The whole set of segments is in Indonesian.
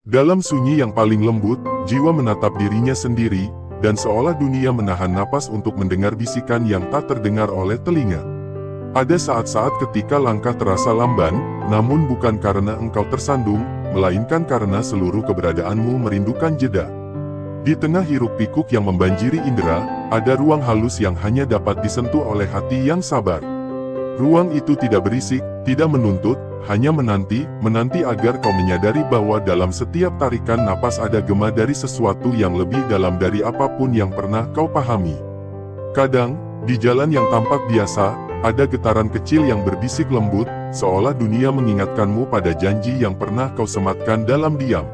Dalam sunyi yang paling lembut, jiwa menatap dirinya sendiri, dan seolah dunia menahan napas untuk mendengar bisikan yang tak terdengar oleh telinga. Ada saat-saat ketika langkah terasa lamban, namun bukan karena engkau tersandung, melainkan karena seluruh keberadaanmu merindukan jeda. Di tengah hiruk-pikuk yang membanjiri indera, ada ruang halus yang hanya dapat disentuh oleh hati yang sabar. Ruang itu tidak berisik, tidak menuntut, hanya menanti agar kau menyadari bahwa dalam setiap tarikan napas ada gema dari sesuatu yang lebih dalam dari apapun yang pernah kau pahami. Kadang, di jalan yang tampak biasa, ada getaran kecil yang berbisik lembut, seolah dunia mengingatkanmu pada janji yang pernah kau sematkan dalam diam.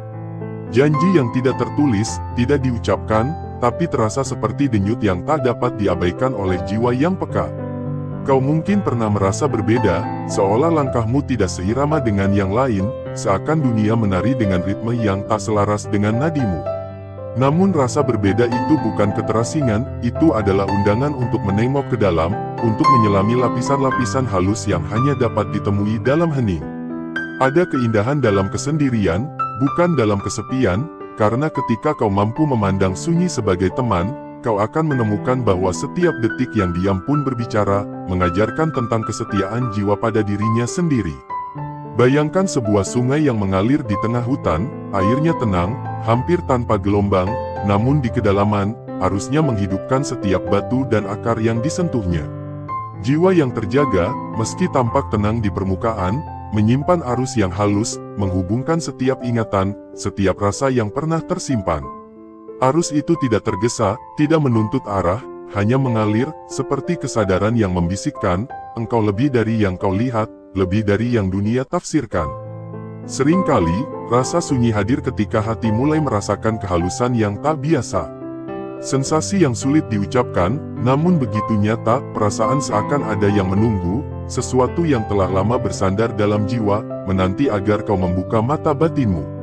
Janji yang tidak tertulis, tidak diucapkan, tapi terasa seperti denyut yang tak dapat diabaikan oleh jiwa yang peka. Kau mungkin pernah merasa berbeda, seolah langkahmu tidak seirama dengan yang lain, seakan dunia menari dengan ritme yang tak selaras dengan nadimu. Namun rasa berbeda itu bukan keterasingan, itu adalah undangan untuk menengok ke dalam, untuk menyelami lapisan-lapisan halus yang hanya dapat ditemui dalam hening. Ada keindahan dalam kesendirian, bukan dalam kesepian, karena ketika kau mampu memandang sunyi sebagai teman, kau akan menemukan bahwa setiap detik yang diam pun berbicara, mengajarkan tentang kesetiaan jiwa pada dirinya sendiri. Bayangkan sebuah sungai yang mengalir di tengah hutan, airnya tenang, hampir tanpa gelombang, namun di kedalaman, arusnya menghidupkan setiap batu dan akar yang disentuhnya. Jiwa yang terjaga, meski tampak tenang di permukaan, menyimpan arus yang halus, menghubungkan setiap ingatan, setiap rasa yang pernah tersimpan. Arus itu tidak tergesa, tidak menuntut arah, hanya mengalir, seperti kesadaran yang membisikkan, engkau lebih dari yang kau lihat, lebih dari yang dunia tafsirkan. Seringkali, rasa sunyi hadir ketika hati mulai merasakan kehalusan yang tak biasa. Sensasi yang sulit diucapkan, namun begitu nyata, perasaan seakan ada yang menunggu, sesuatu yang telah lama bersandar dalam jiwa, menanti agar kau membuka mata batinmu.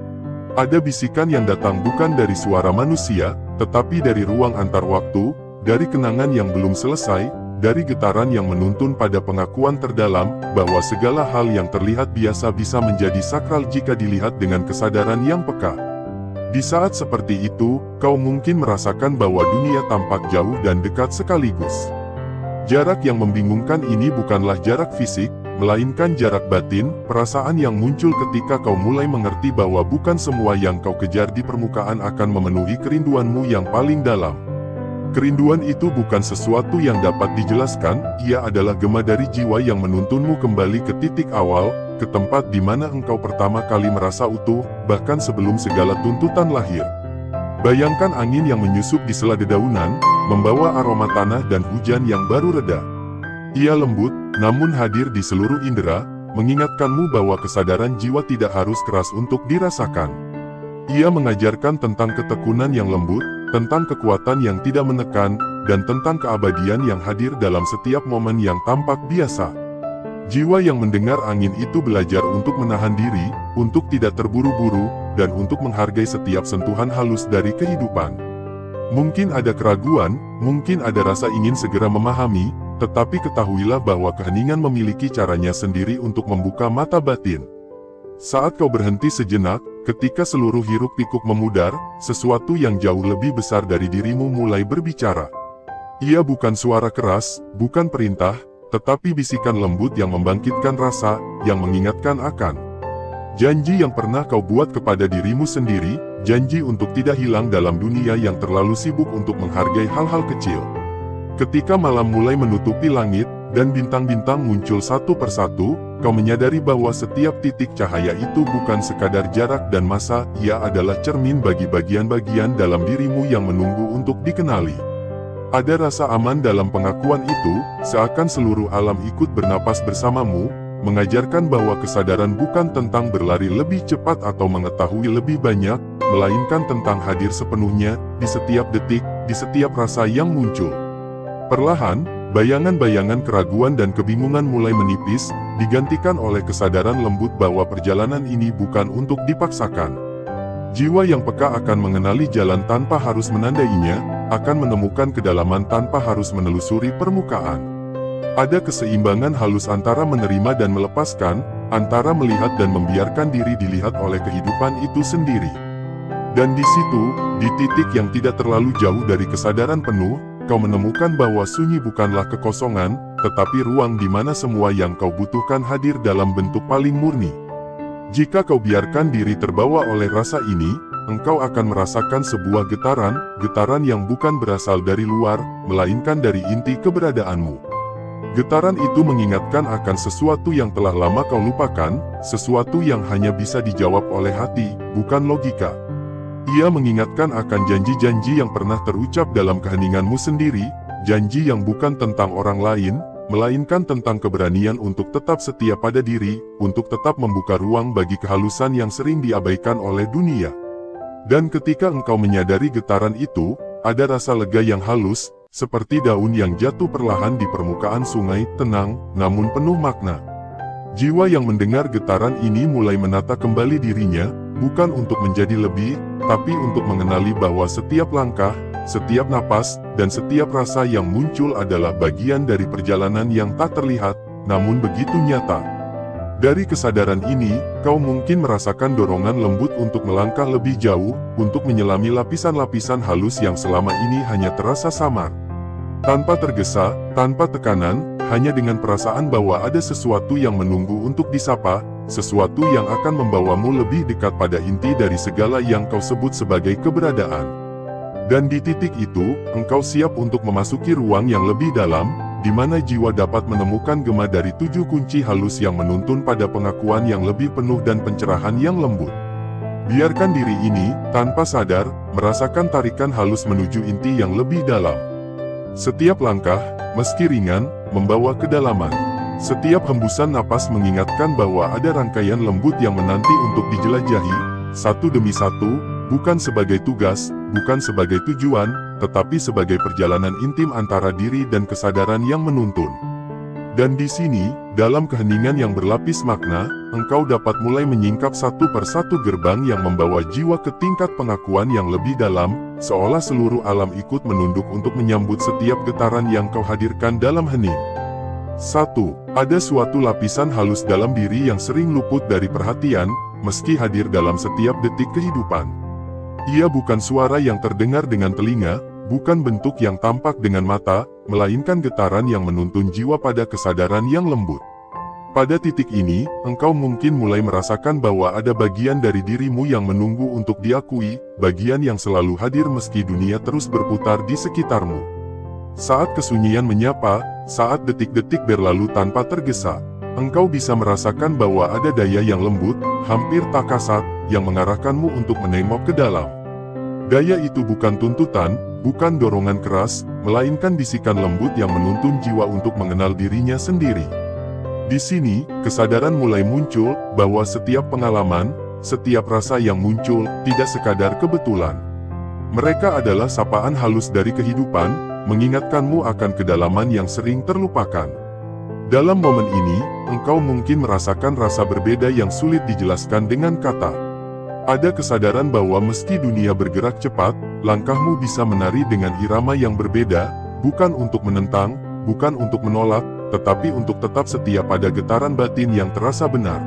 Ada bisikan yang datang bukan dari suara manusia, tetapi dari ruang antar waktu, dari kenangan yang belum selesai, dari getaran yang menuntun pada pengakuan terdalam, bahwa segala hal yang terlihat biasa bisa menjadi sakral jika dilihat dengan kesadaran yang peka. Di saat seperti itu, kau mungkin merasakan bahwa dunia tampak jauh dan dekat sekaligus. Jarak yang membingungkan ini bukanlah jarak fisik, melainkan jarak batin, perasaan yang muncul ketika kau mulai mengerti bahwa bukan semua yang kau kejar di permukaan akan memenuhi kerinduanmu yang paling dalam. Kerinduan itu bukan sesuatu yang dapat dijelaskan, ia adalah gema dari jiwa yang menuntunmu kembali ke titik awal, ke tempat di mana engkau pertama kali merasa utuh, bahkan sebelum segala tuntutan lahir. Bayangkan angin yang menyusup di sela dedaunan, membawa aroma tanah dan hujan yang baru reda. Ia lembut, namun hadir di seluruh indera, mengingatkanmu bahwa kesadaran jiwa tidak harus keras untuk dirasakan. Ia mengajarkan tentang ketekunan yang lembut, tentang kekuatan yang tidak menekan, dan tentang keabadian yang hadir dalam setiap momen yang tampak biasa. Jiwa yang mendengar angin itu belajar untuk menahan diri, untuk tidak terburu-buru, dan untuk menghargai setiap sentuhan halus dari kehidupan. Mungkin ada keraguan, mungkin ada rasa ingin segera memahami, tetapi ketahuilah bahwa keheningan memiliki caranya sendiri untuk membuka mata batin. Saat kau berhenti sejenak, ketika seluruh hiruk-pikuk memudar, sesuatu yang jauh lebih besar dari dirimu mulai berbicara. Ia bukan suara keras, bukan perintah, tetapi bisikan lembut yang membangkitkan rasa, yang mengingatkan akan janji yang pernah kau buat kepada dirimu sendiri, janji untuk tidak hilang dalam dunia yang terlalu sibuk untuk menghargai hal-hal kecil. Ketika malam mulai menutupi langit, dan bintang-bintang muncul satu persatu, kau menyadari bahwa setiap titik cahaya itu bukan sekadar jarak dan masa, ia adalah cermin bagi bagian-bagian dalam dirimu yang menunggu untuk dikenali. Ada rasa aman dalam pengakuan itu, seakan seluruh alam ikut bernapas bersamamu, mengajarkan bahwa kesadaran bukan tentang berlari lebih cepat atau mengetahui lebih banyak, melainkan tentang hadir sepenuhnya, di setiap detik, di setiap rasa yang muncul. Perlahan, bayangan-bayangan keraguan dan kebingungan mulai menipis, digantikan oleh kesadaran lembut bahwa perjalanan ini bukan untuk dipaksakan. Jiwa yang peka akan mengenali jalan tanpa harus menandainya, akan menemukan kedalaman tanpa harus menelusuri permukaan. Ada keseimbangan halus antara menerima dan melepaskan, antara melihat dan membiarkan diri dilihat oleh kehidupan itu sendiri. Dan di situ, di titik yang tidak terlalu jauh dari kesadaran penuh, kau menemukan bahwa sunyi bukanlah kekosongan, tetapi ruang di mana semua yang kau butuhkan hadir dalam bentuk paling murni. Jika kau biarkan diri terbawa oleh rasa ini, engkau akan merasakan sebuah getaran yang bukan berasal dari luar, melainkan dari inti keberadaanmu. Getaran itu mengingatkan akan sesuatu yang telah lama kau lupakan, sesuatu yang hanya bisa dijawab oleh hati, bukan logika. Ia mengingatkan akan janji-janji yang pernah terucap dalam keheninganmu sendiri, janji yang bukan tentang orang lain, melainkan tentang keberanian untuk tetap setia pada diri, untuk tetap membuka ruang bagi kehalusan yang sering diabaikan oleh dunia. Dan ketika engkau menyadari getaran itu, ada rasa lega yang halus, seperti daun yang jatuh perlahan di permukaan sungai, tenang, namun penuh makna. Jiwa yang mendengar getaran ini mulai menata kembali dirinya, bukan untuk menjadi lebih, tapi untuk mengenali bahwa setiap langkah, setiap napas, dan setiap rasa yang muncul adalah bagian dari perjalanan yang tak terlihat, namun begitu nyata. Dari kesadaran ini, kau mungkin merasakan dorongan lembut untuk melangkah lebih jauh, untuk menyelami lapisan-lapisan halus yang selama ini hanya terasa samar. Tanpa tergesa, tanpa tekanan, hanya dengan perasaan bahwa ada sesuatu yang menunggu untuk disapa, sesuatu yang akan membawamu lebih dekat pada inti dari segala yang kau sebut sebagai keberadaan. Dan di titik itu, engkau siap untuk memasuki ruang yang lebih dalam, di mana jiwa dapat menemukan gema dari 7 kunci halus yang menuntun pada pengakuan yang lebih penuh dan pencerahan yang lembut. Biarkan diri ini, tanpa sadar, merasakan tarikan halus menuju inti yang lebih dalam. Setiap langkah, meski ringan, membawa kedalaman. Setiap hembusan napas mengingatkan bahwa ada rangkaian lembut yang menanti untuk dijelajahi, satu demi satu, bukan sebagai tugas, bukan sebagai tujuan, tetapi sebagai perjalanan intim antara diri dan kesadaran yang menuntun. Dan di sini, dalam keheningan yang berlapis makna, engkau dapat mulai menyingkap satu persatu gerbang yang membawa jiwa ke tingkat pengakuan yang lebih dalam, seolah seluruh alam ikut menunduk untuk menyambut setiap getaran yang kau hadirkan dalam hening. 1. Ada suatu lapisan halus dalam diri yang sering luput dari perhatian, meski hadir dalam setiap detik kehidupan. Ia bukan suara yang terdengar dengan telinga, bukan bentuk yang tampak dengan mata, melainkan getaran yang menuntun jiwa pada kesadaran yang lembut. Pada titik ini, engkau mungkin mulai merasakan bahwa ada bagian dari dirimu yang menunggu untuk diakui, bagian yang selalu hadir meski dunia terus berputar di sekitarmu. Saat kesunyian menyapa, saat detik-detik berlalu tanpa tergesa, engkau bisa merasakan bahwa ada daya yang lembut, hampir tak kasat, yang mengarahkanmu untuk menengok ke dalam. Daya itu bukan tuntutan, bukan dorongan keras, melainkan bisikan lembut yang menuntun jiwa untuk mengenal dirinya sendiri. Di sini, kesadaran mulai muncul bahwa setiap pengalaman, setiap rasa yang muncul, tidak sekadar kebetulan. Mereka adalah sapaan halus dari kehidupan, mengingatkanmu akan kedalaman yang sering terlupakan. Dalam momen ini, engkau mungkin merasakan rasa berbeda yang sulit dijelaskan dengan kata. Ada kesadaran bahwa meski dunia bergerak cepat, langkahmu bisa menari dengan irama yang berbeda, bukan untuk menentang, bukan untuk menolak, tetapi untuk tetap setia pada getaran batin yang terasa benar.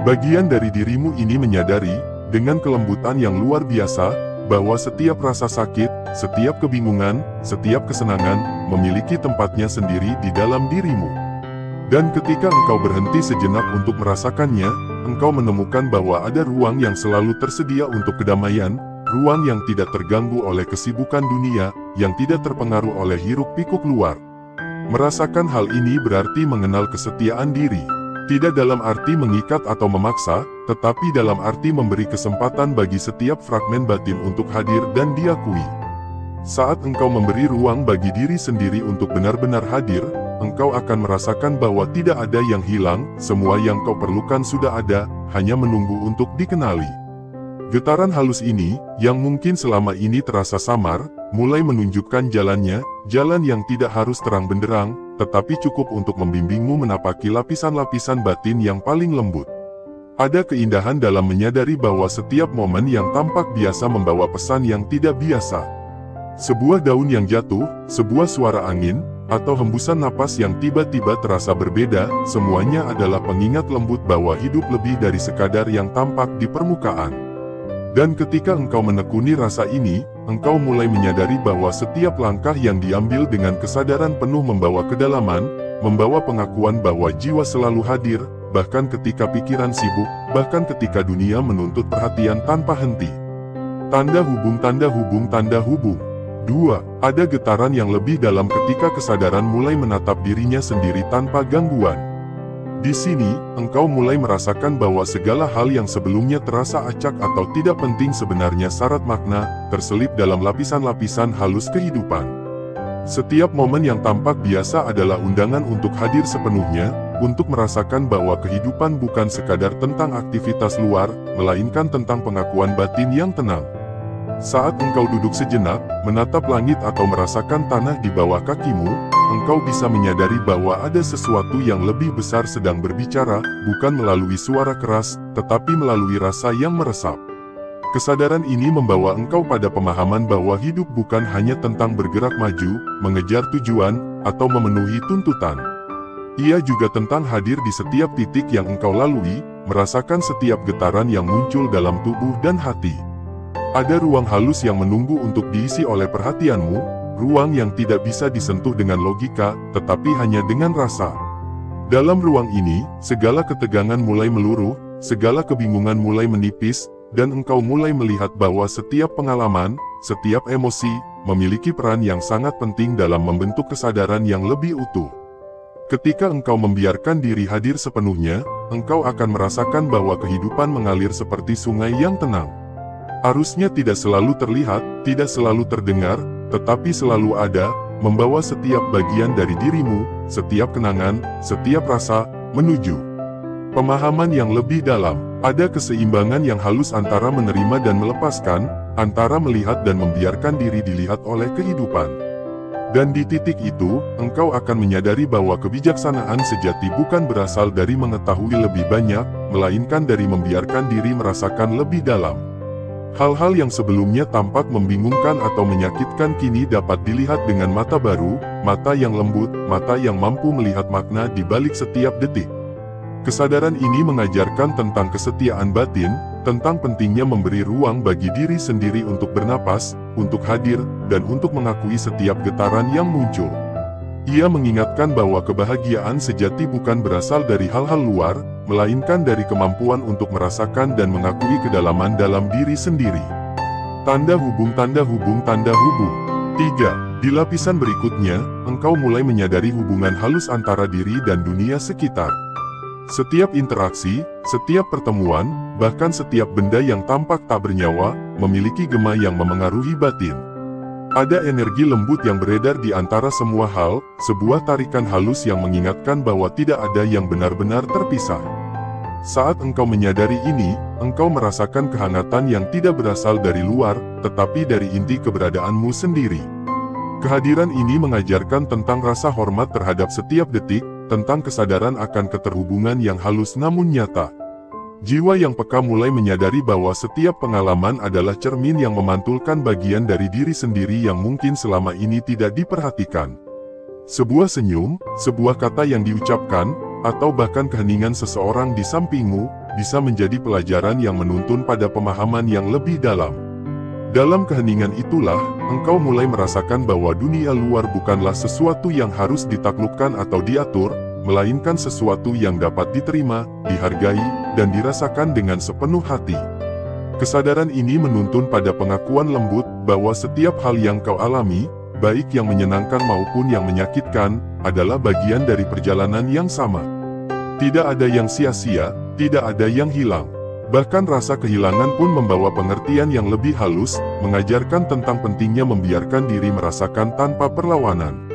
Bagian dari dirimu ini menyadari, dengan kelembutan yang luar biasa, bahwa setiap rasa sakit, setiap kebingungan, setiap kesenangan, memiliki tempatnya sendiri di dalam dirimu. Dan ketika engkau berhenti sejenak untuk merasakannya, engkau menemukan bahwa ada ruang yang selalu tersedia untuk kedamaian, ruang yang tidak terganggu oleh kesibukan dunia, yang tidak terpengaruh oleh hiruk-pikuk luar. Merasakan hal ini berarti mengenal kesetiaan diri. Tidak dalam arti mengikat atau memaksa, tetapi dalam arti memberi kesempatan bagi setiap fragmen batin untuk hadir dan diakui. Saat engkau memberi ruang bagi diri sendiri untuk benar-benar hadir, engkau akan merasakan bahwa tidak ada yang hilang, semua yang kau perlukan sudah ada, hanya menunggu untuk dikenali. Getaran halus ini, yang mungkin selama ini terasa samar, mulai menunjukkan jalannya, jalan yang tidak harus terang benderang, tetapi cukup untuk membimbingmu menapaki lapisan-lapisan batin yang paling lembut. Ada keindahan dalam menyadari bahwa setiap momen yang tampak biasa membawa pesan yang tidak biasa. Sebuah daun yang jatuh, sebuah suara angin, atau hembusan napas yang tiba-tiba terasa berbeda, semuanya adalah pengingat lembut bahwa hidup lebih dari sekadar yang tampak di permukaan. Dan ketika engkau menekuni rasa ini, engkau mulai menyadari bahwa setiap langkah yang diambil dengan kesadaran penuh membawa kedalaman, membawa pengakuan bahwa jiwa selalu hadir, bahkan ketika pikiran sibuk, bahkan ketika dunia menuntut perhatian tanpa henti. Tanda hubung, tanda hubung, tanda hubung. 2. Ada getaran yang lebih dalam ketika kesadaran mulai menatap dirinya sendiri tanpa gangguan. Di sini, engkau mulai merasakan bahwa segala hal yang sebelumnya terasa acak atau tidak penting sebenarnya syarat makna, terselip dalam lapisan-lapisan halus kehidupan. Setiap momen yang tampak biasa adalah undangan untuk hadir sepenuhnya, untuk merasakan bahwa kehidupan bukan sekadar tentang aktivitas luar, melainkan tentang pengakuan batin yang tenang. Saat engkau duduk sejenak, menatap langit atau merasakan tanah di bawah kakimu, engkau bisa menyadari bahwa ada sesuatu yang lebih besar sedang berbicara, bukan melalui suara keras, tetapi melalui rasa yang meresap. Kesadaran ini membawa engkau pada pemahaman bahwa hidup bukan hanya tentang bergerak maju, mengejar tujuan, atau memenuhi tuntutan. Ia juga tentang hadir di setiap titik yang engkau lalui, merasakan setiap getaran yang muncul dalam tubuh dan hati. Ada ruang halus yang menunggu untuk diisi oleh perhatianmu, ruang yang tidak bisa disentuh dengan logika, tetapi hanya dengan rasa. Dalam ruang ini, segala ketegangan mulai meluruh, segala kebingungan mulai menipis, dan engkau mulai melihat bahwa setiap pengalaman, setiap emosi, memiliki peran yang sangat penting dalam membentuk kesadaran yang lebih utuh. Ketika engkau membiarkan diri hadir sepenuhnya, engkau akan merasakan bahwa kehidupan mengalir seperti sungai yang tenang. Arusnya tidak selalu terlihat, tidak selalu terdengar, tetapi selalu ada, membawa setiap bagian dari dirimu, setiap kenangan, setiap rasa, menuju pemahaman yang lebih dalam. Ada keseimbangan yang halus antara menerima dan melepaskan, antara melihat dan membiarkan diri dilihat oleh kehidupan. Dan di titik itu, engkau akan menyadari bahwa kebijaksanaan sejati bukan berasal dari mengetahui lebih banyak, melainkan dari membiarkan diri merasakan lebih dalam. Hal-hal yang sebelumnya tampak membingungkan atau menyakitkan kini dapat dilihat dengan mata baru, mata yang lembut, mata yang mampu melihat makna di balik setiap detik. Kesadaran ini mengajarkan tentang kesetiaan batin, tentang pentingnya memberi ruang bagi diri sendiri untuk bernapas, untuk hadir, dan untuk mengakui setiap getaran yang muncul. Ia mengingatkan bahwa kebahagiaan sejati bukan berasal dari hal-hal luar, melainkan dari kemampuan untuk merasakan dan mengakui kedalaman dalam diri sendiri. Tanda hubung, tanda hubung, tanda hubung. 3. Di lapisan berikutnya, engkau mulai menyadari hubungan halus antara diri dan dunia sekitar. Setiap interaksi, setiap pertemuan, bahkan setiap benda yang tampak tak bernyawa, memiliki gema yang memengaruhi batin. Ada energi lembut yang beredar di antara semua hal, sebuah tarikan halus yang mengingatkan bahwa tidak ada yang benar-benar terpisah. Saat engkau menyadari ini, engkau merasakan kehangatan yang tidak berasal dari luar, tetapi dari inti keberadaanmu sendiri. Kehadiran ini mengajarkan tentang rasa hormat terhadap setiap detik, tentang kesadaran akan keterhubungan yang halus namun nyata. Jiwa yang peka mulai menyadari bahwa setiap pengalaman adalah cermin yang memantulkan bagian dari diri sendiri yang mungkin selama ini tidak diperhatikan. Sebuah senyum, sebuah kata yang diucapkan, atau bahkan keheningan seseorang di sampingmu, bisa menjadi pelajaran yang menuntun pada pemahaman yang lebih dalam. Dalam keheningan itulah, engkau mulai merasakan bahwa dunia luar bukanlah sesuatu yang harus ditaklukkan atau diatur, melainkan sesuatu yang dapat diterima, dihargai, dan dirasakan dengan sepenuh hati. Kesadaran ini menuntun pada pengakuan lembut bahwa setiap hal yang kau alami, baik yang menyenangkan maupun yang menyakitkan, adalah bagian dari perjalanan yang sama. Tidak ada yang sia-sia, tidak ada yang hilang. Bahkan rasa kehilangan pun membawa pengertian yang lebih halus, mengajarkan tentang pentingnya membiarkan diri merasakan tanpa perlawanan.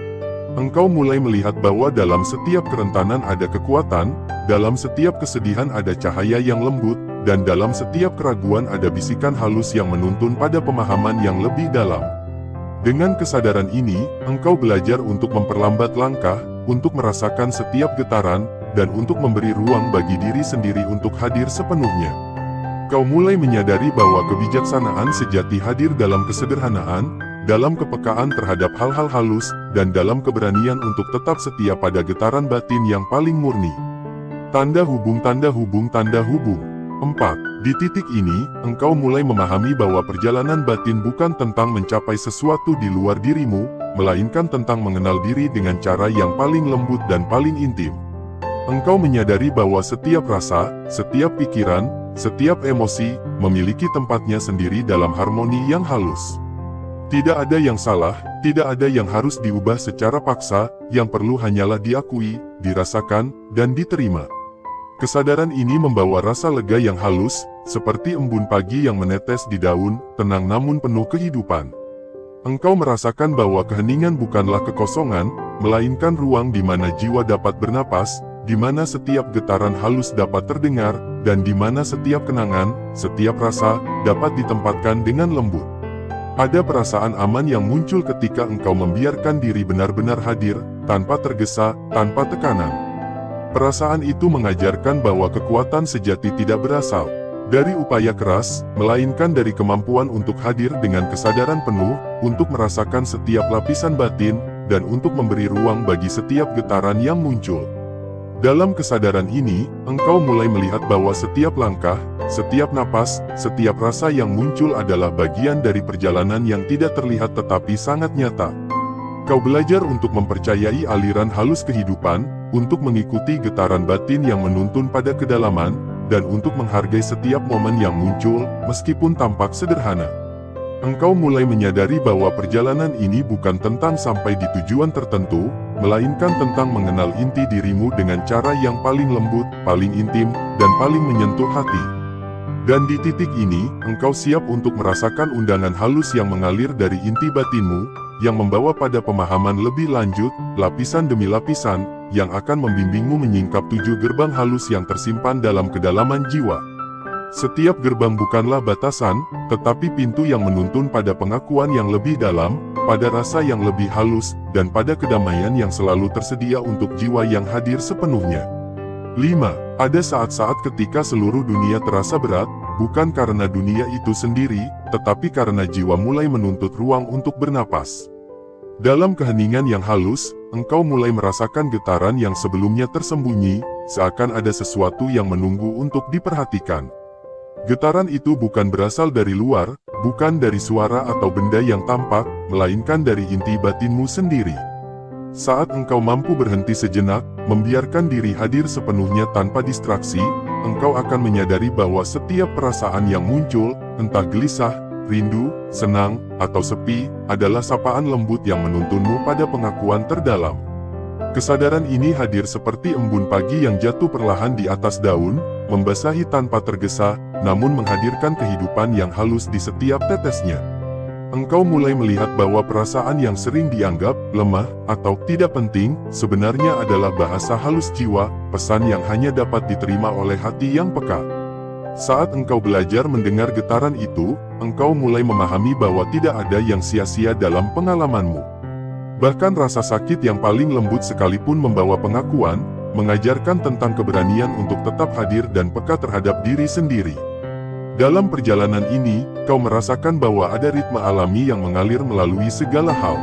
Engkau mulai melihat bahwa dalam setiap kerentanan ada kekuatan, dalam setiap kesedihan ada cahaya yang lembut, dan dalam setiap keraguan ada bisikan halus yang menuntun pada pemahaman yang lebih dalam. Dengan kesadaran ini, engkau belajar untuk memperlambat langkah, untuk merasakan setiap getaran, dan untuk memberi ruang bagi diri sendiri untuk hadir sepenuhnya. Kau mulai menyadari bahwa kebijaksanaan sejati hadir dalam kesederhanaan, dalam kepekaan terhadap hal-hal halus, dan dalam keberanian untuk tetap setia pada getaran batin yang paling murni. Tanda hubung, tanda hubung, tanda hubung. 4. Di titik ini, engkau mulai memahami bahwa perjalanan batin bukan tentang mencapai sesuatu di luar dirimu, melainkan tentang mengenal diri dengan cara yang paling lembut dan paling intim. Engkau menyadari bahwa setiap rasa, setiap pikiran, setiap emosi, memiliki tempatnya sendiri dalam harmoni yang halus. Tidak ada yang salah, tidak ada yang harus diubah secara paksa, yang perlu hanyalah diakui, dirasakan, dan diterima. Kesadaran ini membawa rasa lega yang halus, seperti embun pagi yang menetes di daun, tenang namun penuh kehidupan. Engkau merasakan bahwa keheningan bukanlah kekosongan, melainkan ruang di mana jiwa dapat bernapas, di mana setiap getaran halus dapat terdengar, dan di mana setiap kenangan, setiap rasa, dapat ditempatkan dengan lembut. Ada perasaan aman yang muncul ketika engkau membiarkan diri benar-benar hadir, tanpa tergesa, tanpa tekanan. Perasaan itu mengajarkan bahwa kekuatan sejati tidak berasal dari upaya keras, melainkan dari kemampuan untuk hadir dengan kesadaran penuh, untuk merasakan setiap lapisan batin, dan untuk memberi ruang bagi setiap getaran yang muncul. Dalam kesadaran ini, engkau mulai melihat bahwa setiap langkah, setiap napas, setiap rasa yang muncul adalah bagian dari perjalanan yang tidak terlihat tetapi sangat nyata. Kau belajar untuk mempercayai aliran halus kehidupan, untuk mengikuti getaran batin yang menuntun pada kedalaman, dan untuk menghargai setiap momen yang muncul, meskipun tampak sederhana. Engkau mulai menyadari bahwa perjalanan ini bukan tentang sampai di tujuan tertentu, melainkan tentang mengenal inti dirimu dengan cara yang paling lembut, paling intim, dan paling menyentuh hati. Dan di titik ini, engkau siap untuk merasakan undangan halus yang mengalir dari inti batinmu, yang membawa pada pemahaman lebih lanjut, lapisan demi lapisan, yang akan membimbingmu menyingkap 7 gerbang halus yang tersimpan dalam kedalaman jiwa. Setiap gerbang bukanlah batasan, tetapi pintu yang menuntun pada pengakuan yang lebih dalam, pada rasa yang lebih halus, dan pada kedamaian yang selalu tersedia untuk jiwa yang hadir sepenuhnya. 5. Ada saat-saat ketika seluruh dunia terasa berat, bukan karena dunia itu sendiri, tetapi karena jiwa mulai menuntut ruang untuk bernapas. Dalam keheningan yang halus, engkau mulai merasakan getaran yang sebelumnya tersembunyi, seakan ada sesuatu yang menunggu untuk diperhatikan. Getaran itu bukan berasal dari luar, bukan dari suara atau benda yang tampak, melainkan dari inti batinmu sendiri. Saat engkau mampu berhenti sejenak, membiarkan diri hadir sepenuhnya tanpa distraksi, engkau akan menyadari bahwa setiap perasaan yang muncul, entah gelisah, rindu, senang, atau sepi, adalah sapaan lembut yang menuntunmu pada pengakuan terdalam. Kesadaran ini hadir seperti embun pagi yang jatuh perlahan di atas daun, membasahi tanpa tergesa, namun menghadirkan kehidupan yang halus di setiap tetesnya. Engkau mulai melihat bahwa perasaan yang sering dianggap lemah atau tidak penting, sebenarnya adalah bahasa halus jiwa, pesan yang hanya dapat diterima oleh hati yang peka. Saat engkau belajar mendengar getaran itu, engkau mulai memahami bahwa tidak ada yang sia-sia dalam pengalamanmu. Bahkan rasa sakit yang paling lembut sekalipun membawa pengakuan, mengajarkan tentang keberanian untuk tetap hadir dan peka terhadap diri sendiri. Dalam perjalanan ini, kau merasakan bahwa ada ritme alami yang mengalir melalui segala hal.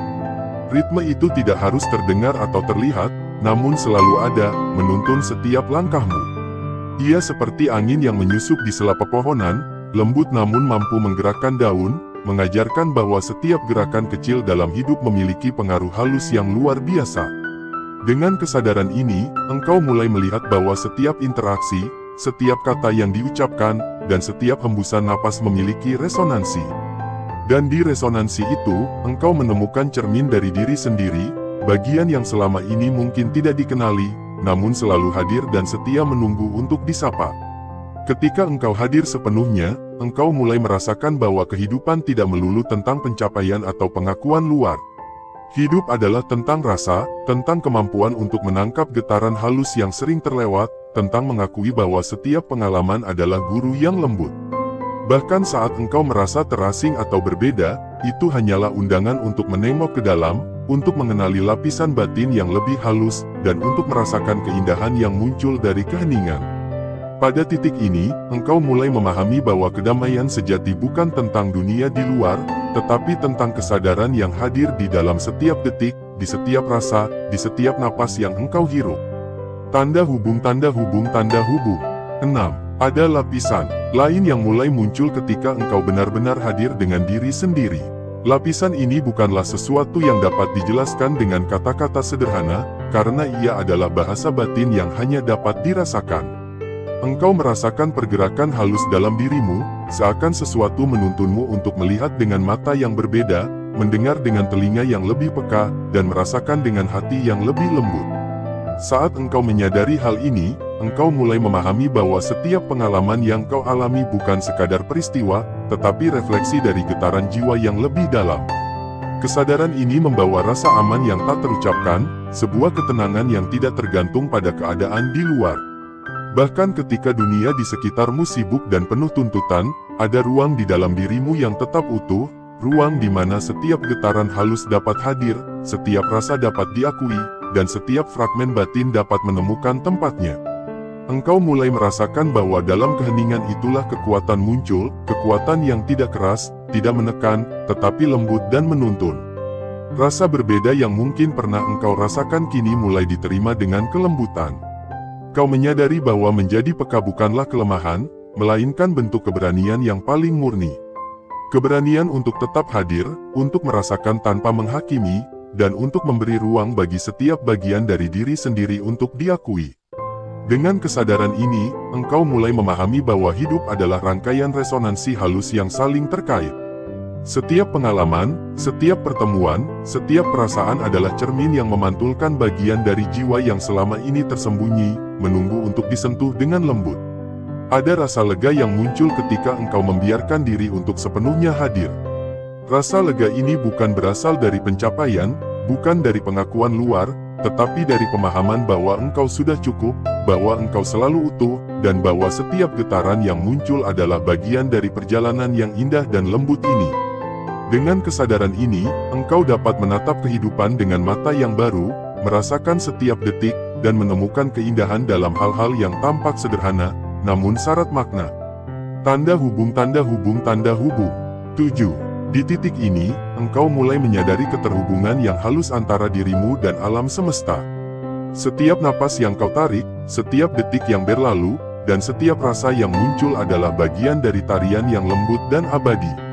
Ritme itu tidak harus terdengar atau terlihat, namun selalu ada, menuntun setiap langkahmu. Ia seperti angin yang menyusup di sela pepohonan, lembut namun mampu menggerakkan daun, mengajarkan bahwa setiap gerakan kecil dalam hidup memiliki pengaruh halus yang luar biasa. Dengan kesadaran ini, engkau mulai melihat bahwa setiap interaksi, setiap kata yang diucapkan, dan setiap hembusan napas memiliki resonansi. Dan di resonansi itu, engkau menemukan cermin dari diri sendiri, bagian yang selama ini mungkin tidak dikenali, namun selalu hadir dan setia menunggu untuk disapa. Ketika engkau hadir sepenuhnya, engkau mulai merasakan bahwa kehidupan tidak melulu tentang pencapaian atau pengakuan luar. Hidup adalah tentang rasa, tentang kemampuan untuk menangkap getaran halus yang sering terlewat, tentang mengakui bahwa setiap pengalaman adalah guru yang lembut. Bahkan saat engkau merasa terasing atau berbeda, itu hanyalah undangan untuk menengok ke dalam, untuk mengenali lapisan batin yang lebih halus, dan untuk merasakan keindahan yang muncul dari keheningan. Pada titik ini, engkau mulai memahami bahwa kedamaian sejati bukan tentang dunia di luar, tetapi tentang kesadaran yang hadir di dalam setiap detik, di setiap rasa, di setiap napas yang engkau hirup. Tanda hubung, tanda hubung, tanda hubung. 6. Ada lapisan lain yang mulai muncul ketika engkau benar-benar hadir dengan diri sendiri. Lapisan ini bukanlah sesuatu yang dapat dijelaskan dengan kata-kata sederhana, karena ia adalah bahasa batin yang hanya dapat dirasakan. Engkau merasakan pergerakan halus dalam dirimu, seakan sesuatu menuntunmu untuk melihat dengan mata yang berbeda, mendengar dengan telinga yang lebih peka, dan merasakan dengan hati yang lebih lembut. Saat engkau menyadari hal ini, engkau mulai memahami bahwa setiap pengalaman yang kau alami bukan sekadar peristiwa, tetapi refleksi dari getaran jiwa yang lebih dalam. Kesadaran ini membawa rasa aman yang tak terucapkan, sebuah ketenangan yang tidak tergantung pada keadaan di luar. Bahkan ketika dunia di sekitarmu sibuk dan penuh tuntutan, ada ruang di dalam dirimu yang tetap utuh, ruang di mana setiap getaran halus dapat hadir, setiap rasa dapat diakui, dan setiap fragmen batin dapat menemukan tempatnya. Engkau mulai merasakan bahwa dalam keheningan itulah kekuatan muncul, kekuatan yang tidak keras, tidak menekan, tetapi lembut dan menuntun. Rasa berbeda yang mungkin pernah engkau rasakan kini mulai diterima dengan kelembutan. Kau menyadari bahwa menjadi peka bukanlah kelemahan, melainkan bentuk keberanian yang paling murni. Keberanian untuk tetap hadir, untuk merasakan tanpa menghakimi, dan untuk memberi ruang bagi setiap bagian dari diri sendiri untuk diakui. Dengan kesadaran ini, engkau mulai memahami bahwa hidup adalah rangkaian resonansi halus yang saling terkait. Setiap pengalaman, setiap pertemuan, setiap perasaan adalah cermin yang memantulkan bagian dari jiwa yang selama ini tersembunyi, menunggu untuk disentuh dengan lembut. Ada rasa lega yang muncul ketika engkau membiarkan diri untuk sepenuhnya hadir. Rasa lega ini bukan berasal dari pencapaian, bukan dari pengakuan luar, tetapi dari pemahaman bahwa engkau sudah cukup, bahwa engkau selalu utuh, dan bahwa setiap getaran yang muncul adalah bagian dari perjalanan yang indah dan lembut ini. Dengan kesadaran ini, engkau dapat menatap kehidupan dengan mata yang baru, merasakan setiap detik, dan menemukan keindahan dalam hal-hal yang tampak sederhana, namun syarat makna. Tanda hubung, tanda hubung, tanda hubung. 7. Di titik ini, engkau mulai menyadari keterhubungan yang halus antara dirimu dan alam semesta. Setiap napas yang kau tarik, setiap detik yang berlalu, dan setiap rasa yang muncul adalah bagian dari tarian yang lembut dan abadi.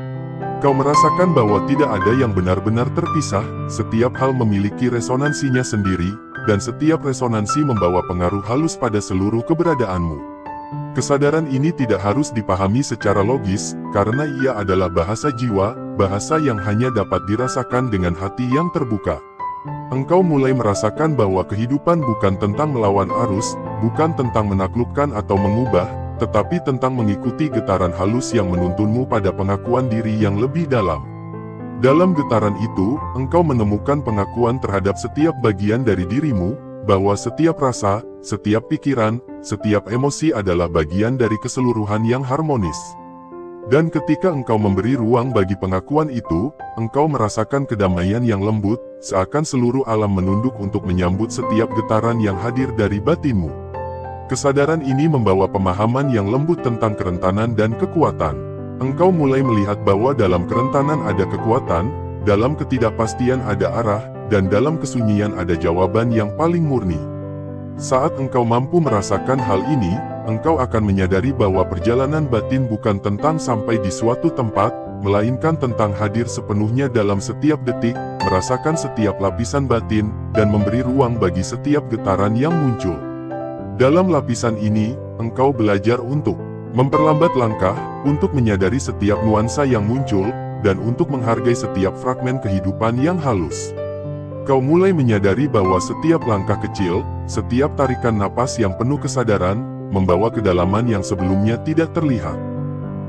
Kau merasakan bahwa tidak ada yang benar-benar terpisah, setiap hal memiliki resonansinya sendiri, dan setiap resonansi membawa pengaruh halus pada seluruh keberadaanmu. Kesadaran ini tidak harus dipahami secara logis, karena ia adalah bahasa jiwa, bahasa yang hanya dapat dirasakan dengan hati yang terbuka. Engkau mulai merasakan bahwa kehidupan bukan tentang melawan arus, bukan tentang menaklukkan atau mengubah, tetapi tentang mengikuti getaran halus yang menuntunmu pada pengakuan diri yang lebih dalam. Dalam getaran itu, engkau menemukan pengakuan terhadap setiap bagian dari dirimu, bahwa setiap rasa, setiap pikiran, setiap emosi adalah bagian dari keseluruhan yang harmonis. Dan ketika engkau memberi ruang bagi pengakuan itu, engkau merasakan kedamaian yang lembut, seakan seluruh alam menunduk untuk menyambut setiap getaran yang hadir dari batinmu. Kesadaran ini membawa pemahaman yang lembut tentang kerentanan dan kekuatan. Engkau mulai melihat bahwa dalam kerentanan ada kekuatan, dalam ketidakpastian ada arah, dan dalam kesunyian ada jawaban yang paling murni. Saat engkau mampu merasakan hal ini, engkau akan menyadari bahwa perjalanan batin bukan tentang sampai di suatu tempat, melainkan tentang hadir sepenuhnya dalam setiap detik, merasakan setiap lapisan batin, dan memberi ruang bagi setiap getaran yang muncul. Dalam lapisan ini, engkau belajar untuk memperlambat langkah, untuk menyadari setiap nuansa yang muncul, dan untuk menghargai setiap fragmen kehidupan yang halus. Kau mulai menyadari bahwa setiap langkah kecil, setiap tarikan napas yang penuh kesadaran, membawa kedalaman yang sebelumnya tidak terlihat.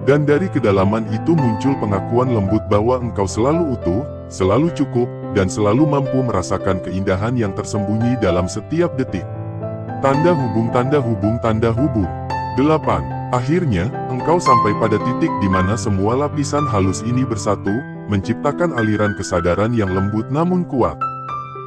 Dan dari kedalaman itu muncul pengakuan lembut bahwa engkau selalu utuh, selalu cukup, dan selalu mampu merasakan keindahan yang tersembunyi dalam setiap detik. Tanda hubung, tanda hubung, tanda hubung. 8. Akhirnya, engkau sampai pada titik di mana semua lapisan halus ini bersatu, menciptakan aliran kesadaran yang lembut namun kuat.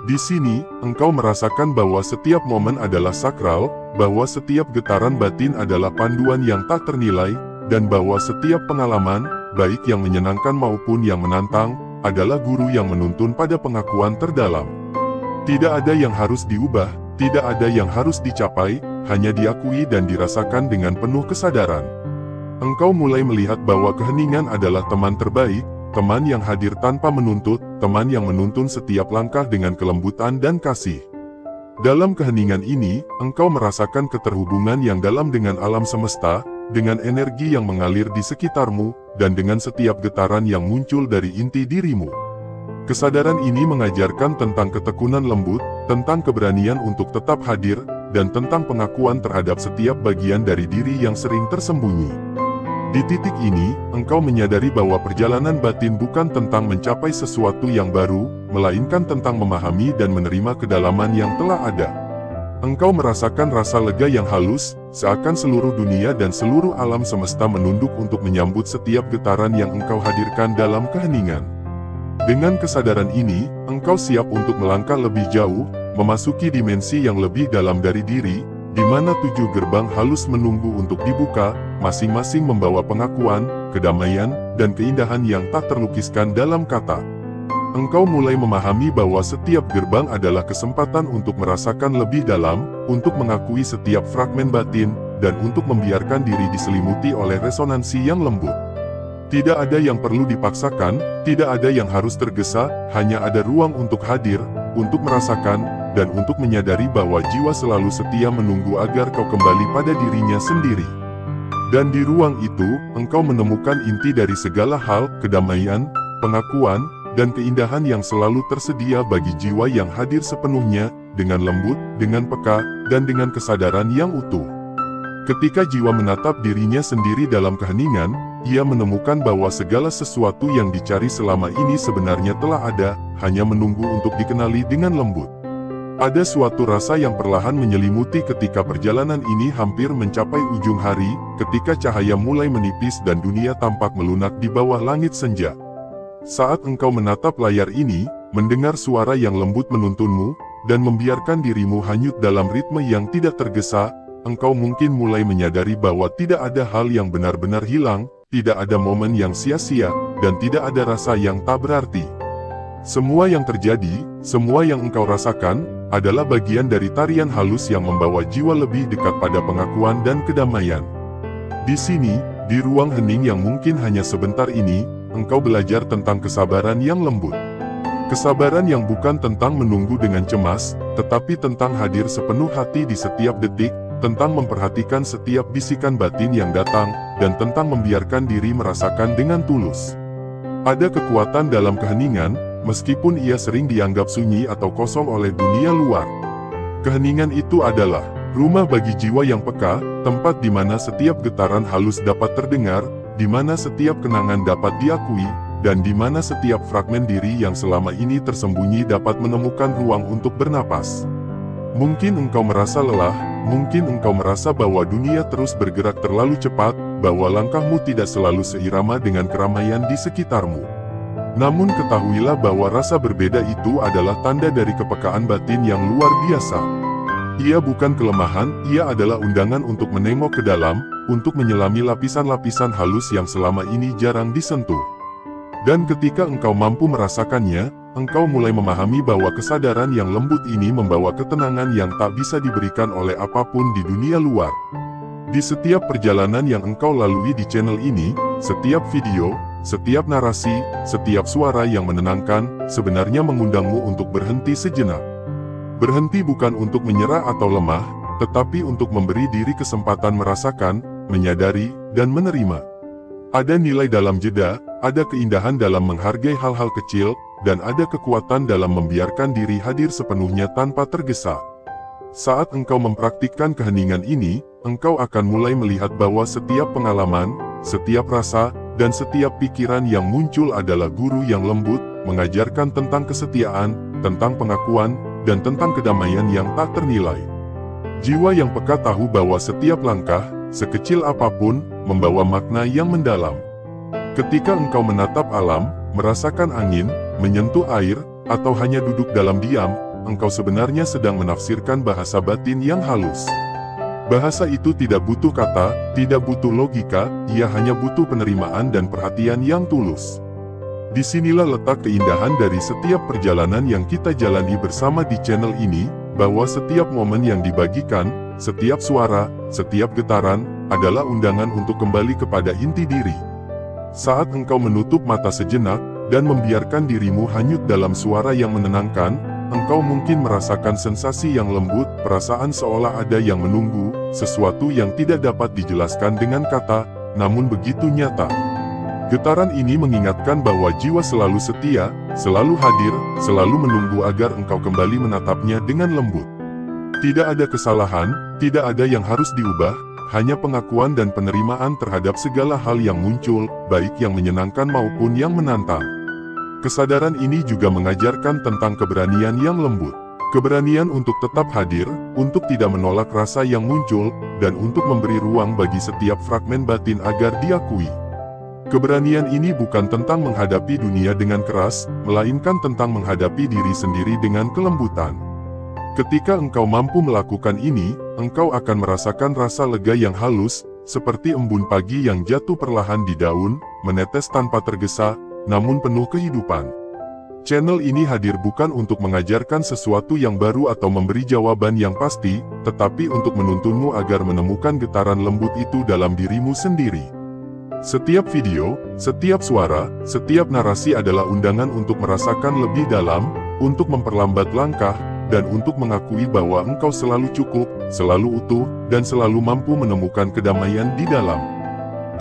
Di sini, engkau merasakan bahwa setiap momen adalah sakral, bahwa setiap getaran batin adalah panduan yang tak ternilai, dan bahwa setiap pengalaman, baik yang menyenangkan maupun yang menantang, adalah guru yang menuntun pada pengakuan terdalam. Tidak ada yang harus diubah, tidak ada yang harus dicapai, hanya diakui dan dirasakan dengan penuh kesadaran. Engkau mulai melihat bahwa keheningan adalah teman terbaik, teman yang hadir tanpa menuntut, teman yang menuntun setiap langkah dengan kelembutan dan kasih. Dalam keheningan ini, engkau merasakan keterhubungan yang dalam dengan alam semesta, dengan energi yang mengalir di sekitarmu, dan dengan setiap getaran yang muncul dari inti dirimu. Kesadaran ini mengajarkan tentang ketekunan lembut, tentang keberanian untuk tetap hadir, dan tentang pengakuan terhadap setiap bagian dari diri yang sering tersembunyi. Di titik ini, engkau menyadari bahwa perjalanan batin bukan tentang mencapai sesuatu yang baru, melainkan tentang memahami dan menerima kedalaman yang telah ada. Engkau merasakan rasa lega yang halus, seakan seluruh dunia dan seluruh alam semesta menunduk untuk menyambut setiap getaran yang engkau hadirkan dalam keheningan. Dengan kesadaran ini, engkau siap untuk melangkah lebih jauh, memasuki dimensi yang lebih dalam dari diri, di mana 7 gerbang halus menunggu untuk dibuka, masing-masing membawa pengakuan, kedamaian, dan keindahan yang tak terlukiskan dalam kata. Engkau mulai memahami bahwa setiap gerbang adalah kesempatan untuk merasakan lebih dalam, untuk mengakui setiap fragmen batin, dan untuk membiarkan diri diselimuti oleh resonansi yang lembut. Tidak ada yang perlu dipaksakan, tidak ada yang harus tergesa, hanya ada ruang untuk hadir, untuk merasakan, dan untuk menyadari bahwa jiwa selalu setia menunggu agar kau kembali pada dirinya sendiri. Dan di ruang itu, engkau menemukan inti dari segala hal, kedamaian, pengakuan, dan keindahan yang selalu tersedia bagi jiwa yang hadir sepenuhnya, dengan lembut, dengan peka, dan dengan kesadaran yang utuh. Ketika jiwa menatap dirinya sendiri dalam keheningan, ia menemukan bahwa segala sesuatu yang dicari selama ini sebenarnya telah ada, hanya menunggu untuk dikenali dengan lembut. Ada suatu rasa yang perlahan menyelimuti ketika perjalanan ini hampir mencapai ujung hari, ketika cahaya mulai menipis dan dunia tampak melunak di bawah langit senja. Saat engkau menatap layar ini, mendengar suara yang lembut menuntunmu, dan membiarkan dirimu hanyut dalam ritme yang tidak tergesa, engkau mungkin mulai menyadari bahwa tidak ada hal yang benar-benar hilang, tidak ada momen yang sia-sia, dan tidak ada rasa yang tak berarti. Semua yang terjadi, semua yang engkau rasakan, adalah bagian dari tarian halus yang membawa jiwa lebih dekat pada pengakuan dan kedamaian. Di sini, di ruang hening yang mungkin hanya sebentar ini, engkau belajar tentang kesabaran yang lembut. Kesabaran yang bukan tentang menunggu dengan cemas, tetapi tentang hadir sepenuh hati di setiap detik, tentang memperhatikan setiap bisikan batin yang datang, dan tentang membiarkan diri merasakan dengan tulus. Ada kekuatan dalam keheningan, meskipun ia sering dianggap sunyi atau kosong oleh dunia luar. Keheningan itu adalah rumah bagi jiwa yang peka, tempat di mana setiap getaran halus dapat terdengar, di mana setiap kenangan dapat diakui, dan di mana setiap fragmen diri yang selama ini tersembunyi dapat menemukan ruang untuk bernapas. Mungkin engkau merasa lelah, mungkin engkau merasa bahwa dunia terus bergerak terlalu cepat, bahwa langkahmu tidak selalu seirama dengan keramaian di sekitarmu. Namun ketahuilah bahwa rasa berbeda itu adalah tanda dari kepekaan batin yang luar biasa. Ia bukan kelemahan, ia adalah undangan untuk menengok ke dalam, untuk menyelami lapisan-lapisan halus yang selama ini jarang disentuh. Dan ketika engkau mampu merasakannya, engkau mulai memahami bahwa kesadaran yang lembut ini membawa ketenangan yang tak bisa diberikan oleh apapun di dunia luar. Di setiap perjalanan yang engkau lalui di channel ini, setiap video, setiap narasi, setiap suara yang menenangkan, sebenarnya mengundangmu untuk berhenti sejenak. Berhenti bukan untuk menyerah atau lemah, tetapi untuk memberi diri kesempatan merasakan, menyadari, dan menerima. Ada nilai dalam jeda, ada keindahan dalam menghargai hal-hal kecil, dan ada kekuatan dalam membiarkan diri hadir sepenuhnya tanpa tergesa. Saat engkau mempraktikkan keheningan ini, engkau akan mulai melihat bahwa setiap pengalaman, setiap rasa, dan setiap pikiran yang muncul adalah guru yang lembut, mengajarkan tentang kesetiaan, tentang pengakuan, dan tentang kedamaian yang tak ternilai. Jiwa yang peka tahu bahwa setiap langkah, sekecil apapun, membawa makna yang mendalam. Ketika engkau menatap alam, merasakan angin, menyentuh air, atau hanya duduk dalam diam, engkau sebenarnya sedang menafsirkan bahasa batin yang halus. Bahasa itu tidak butuh kata, tidak butuh logika, ia hanya butuh penerimaan dan perhatian yang tulus. Disinilah letak keindahan dari setiap perjalanan yang kita jalani bersama di channel ini, bahwa setiap momen yang dibagikan, setiap suara, setiap getaran, adalah undangan untuk kembali kepada inti diri. Saat engkau menutup mata sejenak, dan membiarkan dirimu hanyut dalam suara yang menenangkan, engkau mungkin merasakan sensasi yang lembut, perasaan seolah ada yang menunggu, sesuatu yang tidak dapat dijelaskan dengan kata, namun begitu nyata. Getaran ini mengingatkan bahwa jiwa selalu setia, selalu hadir, selalu menunggu agar engkau kembali menatapnya dengan lembut. Tidak ada kesalahan, tidak ada yang harus diubah, hanya pengakuan dan penerimaan terhadap segala hal yang muncul, baik yang menyenangkan maupun yang menantang. Kesadaran ini juga mengajarkan tentang keberanian yang lembut. Keberanian untuk tetap hadir, untuk tidak menolak rasa yang muncul, dan untuk memberi ruang bagi setiap fragmen batin agar diakui. Keberanian ini bukan tentang menghadapi dunia dengan keras, melainkan tentang menghadapi diri sendiri dengan kelembutan. Ketika engkau mampu melakukan ini, engkau akan merasakan rasa lega yang halus, seperti embun pagi yang jatuh perlahan di daun, menetes tanpa tergesa, namun penuh kehidupan. Channel ini hadir bukan untuk mengajarkan sesuatu yang baru atau memberi jawaban yang pasti, tetapi untuk menuntunmu agar menemukan getaran lembut itu dalam dirimu sendiri. Setiap video, setiap suara, setiap narasi adalah undangan untuk merasakan lebih dalam, untuk memperlambat langkah, dan untuk mengakui bahwa engkau selalu cukup, selalu utuh, dan selalu mampu menemukan kedamaian di dalam.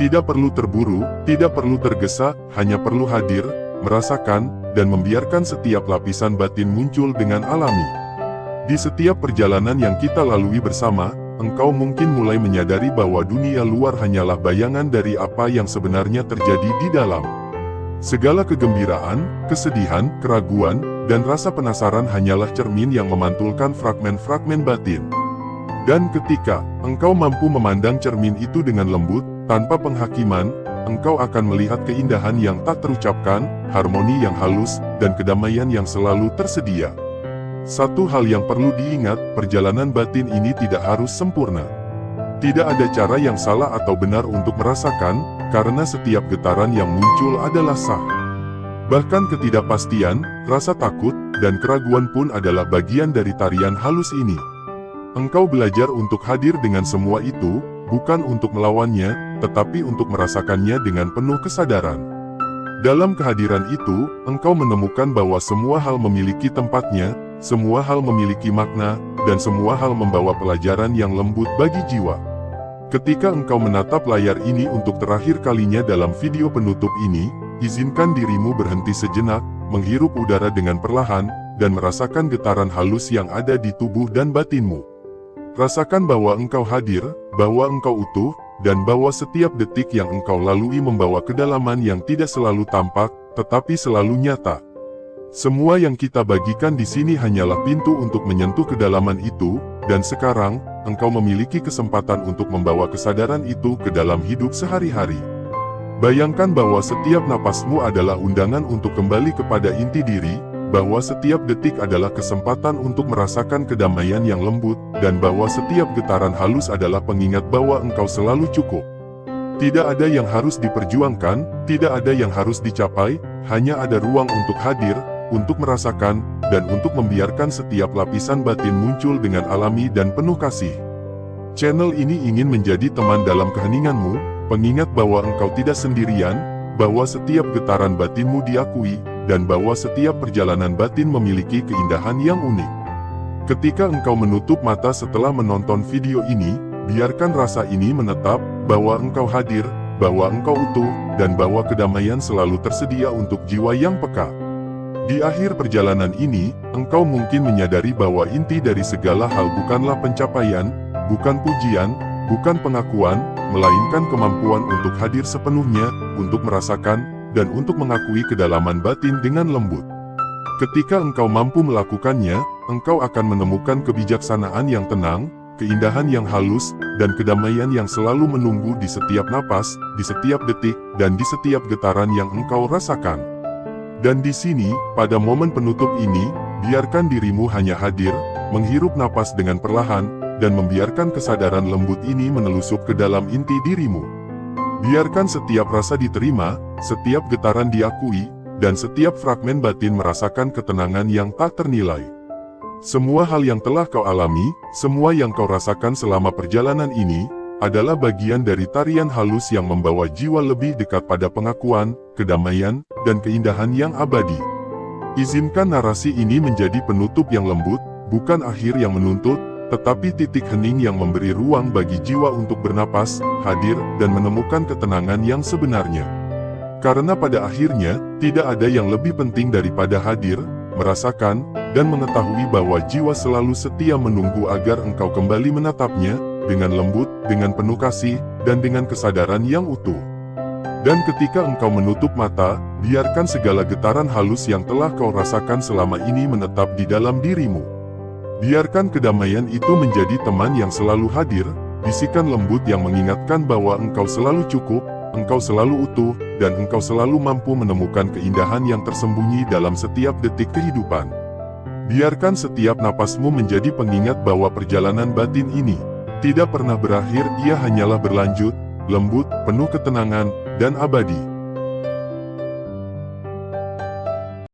Tidak perlu terburu, tidak perlu tergesa, hanya perlu hadir, merasakan, dan membiarkan setiap lapisan batin muncul dengan alami. Di setiap perjalanan yang kita lalui bersama, engkau mungkin mulai menyadari bahwa dunia luar hanyalah bayangan dari apa yang sebenarnya terjadi di dalam. Segala kegembiraan, kesedihan, keraguan, dan rasa penasaran hanyalah cermin yang memantulkan fragmen-fragmen batin. Dan ketika engkau mampu memandang cermin itu dengan lembut, tanpa penghakiman, engkau akan melihat keindahan yang tak terucapkan, harmoni yang halus, dan kedamaian yang selalu tersedia. Satu hal yang perlu diingat, perjalanan batin ini tidak harus sempurna. Tidak ada cara yang salah atau benar untuk merasakan, karena setiap getaran yang muncul adalah sah. Bahkan ketidakpastian, rasa takut, dan keraguan pun adalah bagian dari tarian halus ini. Engkau belajar untuk hadir dengan semua itu, bukan untuk melawannya, tetapi untuk merasakannya dengan penuh kesadaran. Dalam kehadiran itu, engkau menemukan bahwa semua hal memiliki tempatnya, semua hal memiliki makna, dan semua hal membawa pelajaran yang lembut bagi jiwa. Ketika engkau menatap layar ini untuk terakhir kalinya dalam video penutup ini, izinkan dirimu berhenti sejenak, menghirup udara dengan perlahan, dan merasakan getaran halus yang ada di tubuh dan batinmu. Rasakan bahwa engkau hadir, bahwa engkau utuh, dan bahwa setiap detik yang engkau lalui membawa kedalaman yang tidak selalu tampak, tetapi selalu nyata. Semua yang kita bagikan di sini hanyalah pintu untuk menyentuh kedalaman itu, dan sekarang, engkau memiliki kesempatan untuk membawa kesadaran itu ke dalam hidup sehari-hari. Bayangkan bahwa setiap napasmu adalah undangan untuk kembali kepada inti diri, bahwa setiap detik adalah kesempatan untuk merasakan kedamaian yang lembut, dan bahwa setiap getaran halus adalah pengingat bahwa engkau selalu cukup. Tidak ada yang harus diperjuangkan, tidak ada yang harus dicapai, hanya ada ruang untuk hadir, untuk merasakan, dan untuk membiarkan setiap lapisan batin muncul dengan alami dan penuh kasih. Channel ini ingin menjadi teman dalam keheninganmu, pengingat bahwa engkau tidak sendirian, bahwa setiap getaran batinmu diakui, dan bahwa setiap perjalanan batin memiliki keindahan yang unik. Ketika engkau menutup mata setelah menonton video ini, biarkan rasa ini menetap, bahwa engkau hadir, bahwa engkau utuh, dan bahwa kedamaian selalu tersedia untuk jiwa yang peka. Di akhir perjalanan ini, engkau mungkin menyadari bahwa inti dari segala hal bukanlah pencapaian, bukan pujian, bukan pengakuan, melainkan kemampuan untuk hadir sepenuhnya, untuk merasakan, dan untuk mengakui kedalaman batin dengan lembut. Ketika engkau mampu melakukannya, engkau akan menemukan kebijaksanaan yang tenang, keindahan yang halus, dan kedamaian yang selalu menunggu di setiap napas, di setiap detik, dan di setiap getaran yang engkau rasakan. Dan di sini, pada momen penutup ini, Biarkan dirimu hanya hadir, menghirup napas dengan perlahan, dan membiarkan kesadaran lembut ini menelusup ke dalam inti dirimu. Biarkan setiap rasa diterima, setiap getaran diakui, dan setiap fragmen batin merasakan ketenangan yang tak ternilai. Semua hal yang telah kau alami, semua yang kau rasakan selama perjalanan ini, adalah bagian dari tarian halus yang membawa jiwa lebih dekat pada pengakuan, kedamaian, dan keindahan yang abadi. Izinkan narasi ini menjadi penutup yang lembut, bukan akhir yang menuntut, tetapi titik hening yang memberi ruang bagi jiwa untuk bernapas, hadir, dan menemukan ketenangan yang sebenarnya. Karena pada akhirnya, tidak ada yang lebih penting daripada hadir, merasakan, dan mengetahui bahwa jiwa selalu setia menunggu agar engkau kembali menatapnya, dengan lembut, dengan penuh kasih, dan dengan kesadaran yang utuh. Dan ketika engkau menutup mata, biarkan segala getaran halus yang telah kau rasakan selama ini menetap di dalam dirimu. Biarkan kedamaian itu menjadi teman yang selalu hadir, bisikan lembut yang mengingatkan bahwa engkau selalu cukup, engkau selalu utuh, dan engkau selalu mampu menemukan keindahan yang tersembunyi dalam setiap detik kehidupan. Biarkan setiap napasmu menjadi pengingat bahwa perjalanan batin ini tidak pernah berakhir, ia hanyalah berlanjut, lembut, penuh ketenangan, dan abadi.